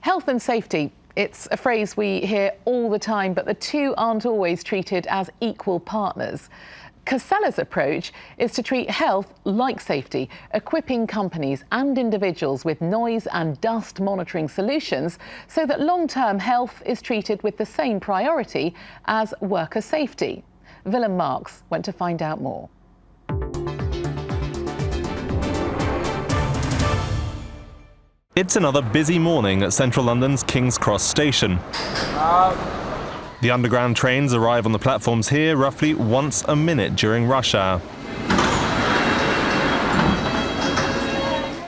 Health and safety. It's a phrase we hear all the time, but the two aren't always treated as equal partners. Casella's approach is to treat health like safety, equipping companies and individuals with noise and dust monitoring solutions so that long-term health is treated with the same priority as worker safety. Willem Marks went to find out more. It's another busy morning at central London's King's Cross station. The underground trains arrive on the platforms here roughly once a minute during rush hour.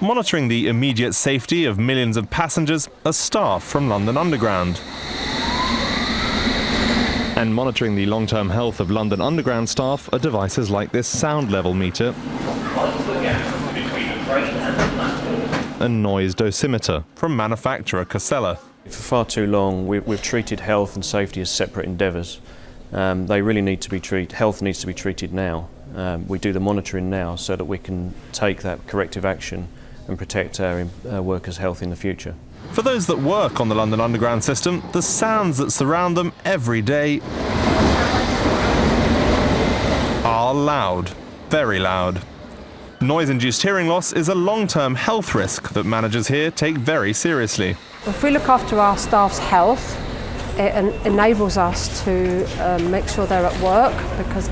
Monitoring the immediate safety of millions of passengers are staff from London Underground. And monitoring the long-term health of London Underground staff are devices like this sound level meter and noise dosimeter from manufacturer Casella. For far too long we've treated health and safety as separate endeavours. They really need to be treated. Health needs to be treated now. We do the monitoring now so that we can take that corrective action and protect our workers' health in the future. For those that work on the London Underground system, the sounds that surround them every day are loud, very loud. Noise-induced hearing loss is a long-term health risk that managers here take very seriously. If we look after our staff's health, it enables us to make sure they're at work,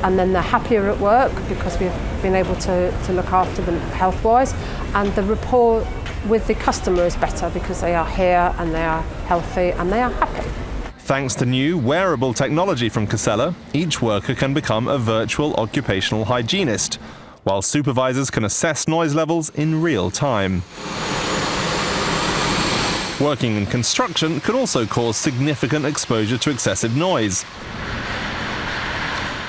and then they're happier at work because we've been able to look after them health-wise, and the rapport with the customer is better because they are here and they are healthy and they are happy. Thanks to new wearable technology from Casella, each worker can become a virtual occupational hygienist, while supervisors can assess noise levels in real time. Working in construction can also cause significant exposure to excessive noise.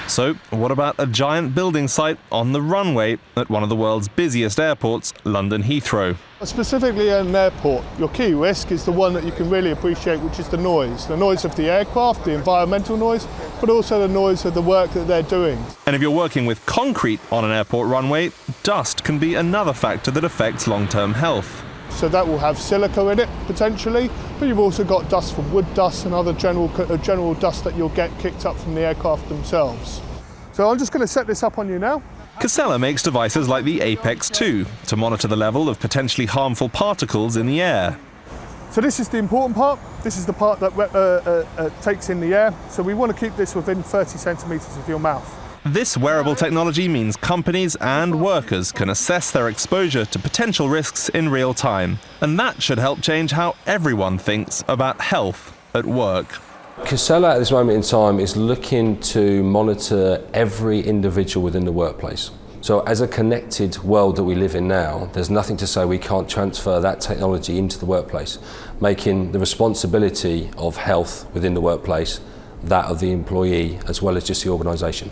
So, what about a giant building site on the runway at one of the world's busiest airports, London Heathrow? Specifically at an airport, your key risk is the one that you can really appreciate, which is the noise. The noise of the aircraft, the environmental noise, but also the noise of the work that they're doing. And if you're working with concrete on an airport runway, dust can be another factor that affects long-term health. So that will have silica in it, potentially, but you've also got dust from wood dust and other general dust that you'll get kicked up from the aircraft themselves. So I'm just going to set this up on you now. Casella makes devices like the Apex 2 to monitor the level of potentially harmful particles in the air. So this is the important part. This is the part that takes in the air. So we want to keep this within 30 centimetres of your mouth. This wearable technology means companies and workers can assess their exposure to potential risks in real time. And that should help change how everyone thinks about health at work. Casella at this moment in time is looking to monitor every individual within the workplace. So as a connected world that we live in now, there's nothing to say we can't transfer that technology into the workplace, making the responsibility of health within the workplace that of the employee as well as just the organisation.